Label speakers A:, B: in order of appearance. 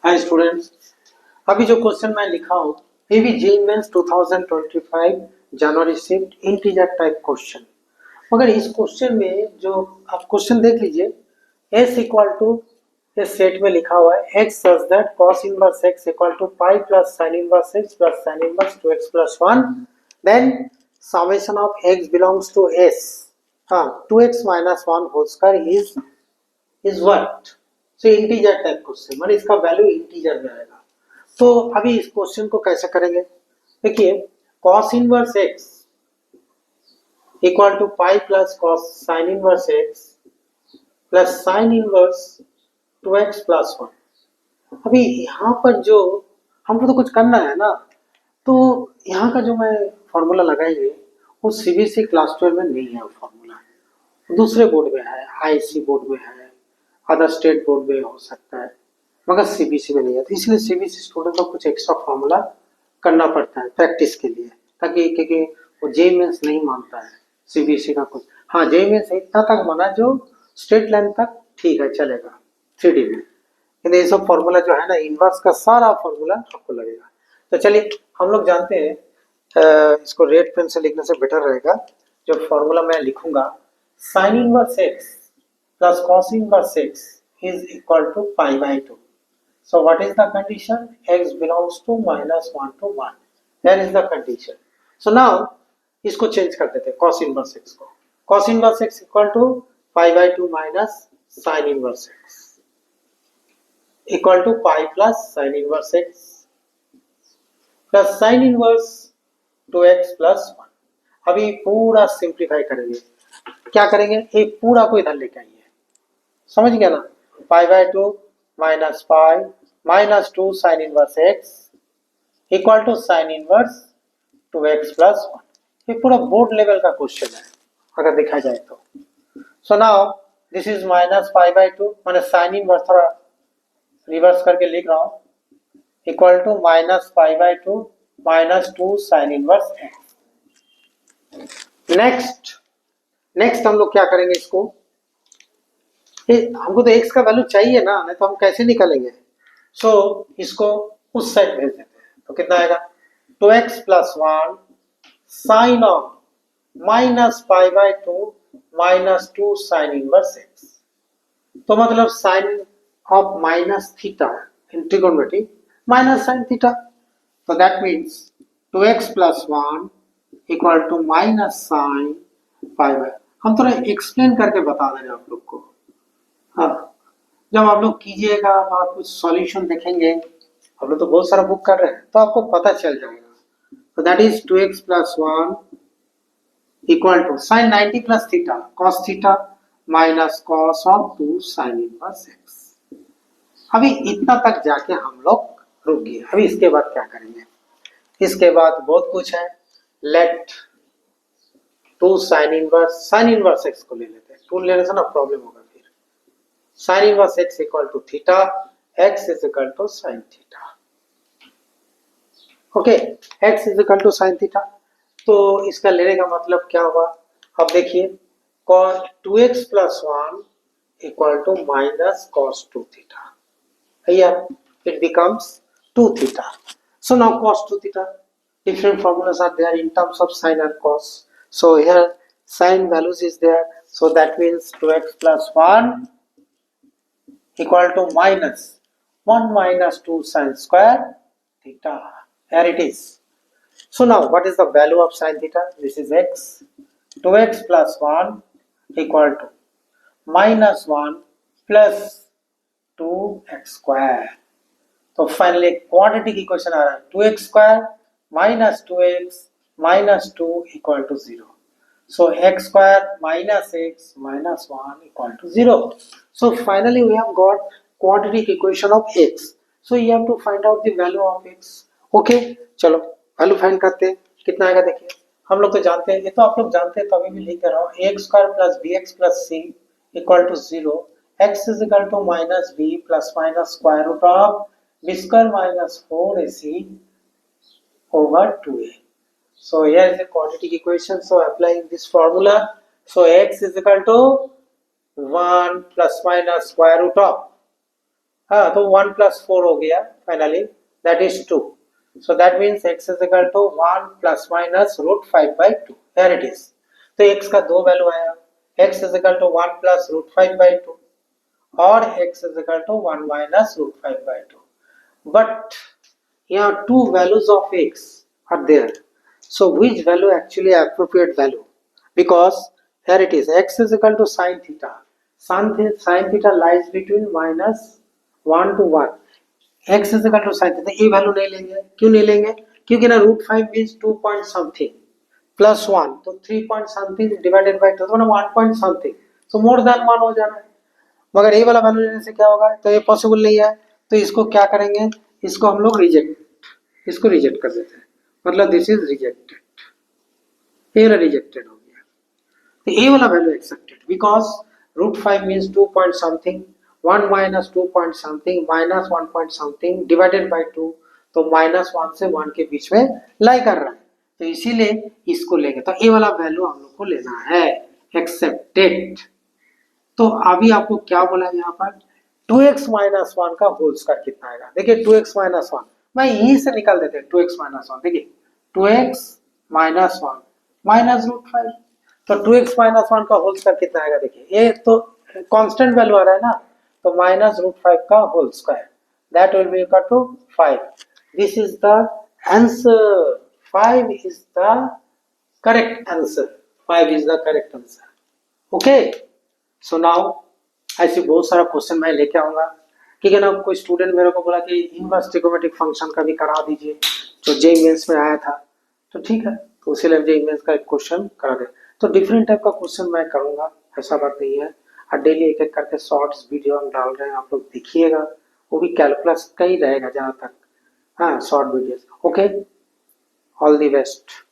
A: Hi students, अभी जो question मैं लिखा हूँ ये भी जेईई मेंस 2025 जनवरी शिफ्ट इंटीजर टाइप क्वेश्चन। मगर इस क्वेश्चन में जो आप क्वेश्चन देख लीजिए, s इक्वल टू इस सेट में लिखा हुआ है x such that cos inverse x equal to pi plus sin inverse x plus sin inverse 2x plus 1, then summation of x belongs to s, हाँ 2x minus 1 whole square is what. So integer type question मतलब इसका value integer में आएगा। तो अभी इस question को कैसे करेंगे, देखिए cos inverse x equal to pi plus cos sin inverse x plus sin inverse 2x plus 1। अभी यहाँ पर जो हमको तो कुछ करना है ना, तो यहाँ का जो मैं फॉर्मूला लगाएंगे वो सीबीएसई क्लास 12 में नहीं है। वो फॉर्मूला दूसरे बोर्ड में है, आईएससी बोर्ड में है, अदर स्टेट बोर्ड में हो सकता है, मगर सीबीएसई में नहीं है। तो इसलिए सीबीएसई स्टूडेंट को कुछ एक्स्ट्रा फॉर्मूला करना पड़ता है प्रैक्टिस के लिए, ताकि क्योंकि वो जेईई मेंस नहीं मानता है सीबीएसई का कुछ। हाँ जेईई मेंस इतना तक माना जो स्टेट लाइन तक ठीक है चलेगा 3D में, लेकिन ये सब फॉर्मूला जो है ना इनवर्स का सारा फॉर्मूला आपको लगेगा। तो चलिए हम लोग जानते हैं, इसको रेड पेन से लिखने से बेटर रहेगा। जो फॉर्मूला मैं लिखूंगा, sign inverse x plus cos inverse x is equal to pi by 2. So what is the condition? X belongs to minus 1 to 1. That is the condition. So now इसको change कर देते हैं cos inverse x को। cos inverse x equal to pi by 2 minus sin inverse x equal to pi plus sin inverse x plus sin inverse 2x plus 1। अभी पूरा simplify करेंगे। क्या करेंगे, एक पूरा को इधर लेके आइए, समझ गया ना। Pi by 2 minus pi minus 2 sine inverse x equal to sine inverse 2x plus 1। ये पूरा बोर्ड लेवल का क्वेश्चन है अगर देखा जाए तो। So now this is minus pi by 2, मैंने साइन इनवर्स थोड़ा रिवर्स करके लिख रहा हूँ, equal to minus pi by 2 minus 2 sine inverse x. Next हम लोग क्या करेंगे, इसको हमको तो x का वैल्यू चाहिए ना, नहीं तो हम कैसे निकालेंगे। सो इसको उस साइड भेज देते हैं, तो कितना आएगा 2x plus 1 sine of minus pi by 2 minus 2 sine inverse x। तो मतलब sine of minus theta in trigonometry minus sine theta, तो that means 2x plus 1 equal to minus sine pi by. हम थोड़ा एक्सप्लेन करके बता दे रहे हैं आप लोग को। हाँ जब आप लोग कीजिएगा, आप कुछ सॉल्यूशन देखेंगे, आप लोग तो बहुत सारा बुक कर रहे हैं तो आपको पता चल जाएगा। तो that is 2x plus 1 equal to sine 90 plus theta cos theta minus cos of 2 sine inverse x। अभी इतना तक जाके हम लोग रुक गए। अभी इसके बाद क्या करेंगे, इसके बाद बहुत कुछ है। लेट 2 साइन इनवर्स x को ले लेते हैं, 2 लेने से ना प्रॉब्लम होगा। Sine inverse x equal to theta, x is equal to sine theta. Okay, x is equal to sine theta. तो इसका लेने का मतलब क्या हुआ, अब देखिए cos 2x plus 1 equal to minus cos 2 theta, here it becomes 2 theta. So now cos 2 theta, different formulas are there in terms of sin and cos. So here sin values is there, so that means 2x plus 1 equal to minus 1 minus 2 sin square theta. Here it is. So now what is the value of sin theta? This is x. 2x plus 1 equal to minus 1 plus 2x square. तो finally quadratic की equation आ रहा है 2x square minus 2x minus 2 equal to 0। So x square minus x minus 1 equal to 0. So finally we have got quadratic equation of x. So you have to find out the value of x. Okay, चलो value find करते हैं। कितना आएगा देखिए, हम लोग तो जानते हैं, ये तो आप लोग जानते हैं, तो अभी भी लिख कर रहा हूँ। a square plus bx plus c equal to 0, x is equal to minus b plus minus square root of b square minus 4ac over 2a. So here is a quadratic equation. So applying this formula, so x is equal to 1 plus minus square root of हाँ, तो 1 plus 4 हो गया finally, that is 2. So that means x is equal to 1 plus minus root 5 by 2. Here it is. तो x का दो value आया, x is equal to 1 plus root 5 by 2 और x is equal to 1 minus root 5 by 2. But here two values of x are there. So which value actually appropriate value? Because here it is, x is equal to sin theta. Sin theta lies between minus 1 to 1. x is equal to sin theta. ये value नहीं लेंगे. क्यों नहीं लेंगे? क्योंकि ना root 5 means 2 point something plus 1, तो 3 point something divided by 2 तो ना 1 पॉइंट समथिंग, सो मोर देन 1 हो जाना है. मगर ये वाला वैल्यू लेने से क्या होगा, तो ये पॉसिबल नहीं है, तो इसको क्या करेंगे, इसको हम लोग इसको रिजेक्ट कर देते हैं, मतलब दिस इज रिजेक्टेड, ये रिजेक्टेड हो गया. तो ये वाला value accepted because root 5 means 2 point something, 1 minus 2 point something minus 1 point something divided by 2, तो माइनस 1 से 1 के बीच में लाई कर रहा है, तो इसीलिए इसको लेंगे. तो ये वाला वैल्यू हम लोग को लेना है, एक्सेप्टेड. तो अभी आपको क्या बोला यहाँ पर, 2x माइनस 1 का होल स्क्वायर कितना आएगा. देखिए 2x माइनस 1 मैं यहीं से निकाल देते हैं. 2x माइनस 1, देखिए 2x माइनस 1 माइनस रूट 5, तो 2x माइनस 1 का होल स्क्वायर कितना आएगा. देखिए ये तो कांस्टेंट वैल्यू आ रहा है ना, तो माइनस रूट 5 का whole square, that will be equal to 5. This is the answer. 5 is the correct answer. 5 is the correct answer. Okay. So now ऐसे बहुत सारा क्वेश्चन मैं लेके आऊंगा, ठीक है ना. कोई स्टूडेंट मेरे को बोला कि इनवर्स ट्रिगोनोमेट्रिक फंक्शन का भी करा दीजिए, जो जेईई मेंस में आया था, तो ठीक है, तो उसी लिए जेईई मेंस का एक क्वेश्चन करा दे. तो डिफरेंट टाइप का क्वेश्चन मैं करूंगा, ऐसा बात नहीं है. और डेली एक एक करके शॉर्ट्स वीडियो हम डाल रहे हैं, आप लोग देखिएगा, वो भी कैलकुलस का ही रहेगा जहाँ तक. हाँ, short videos. Okay, all the best.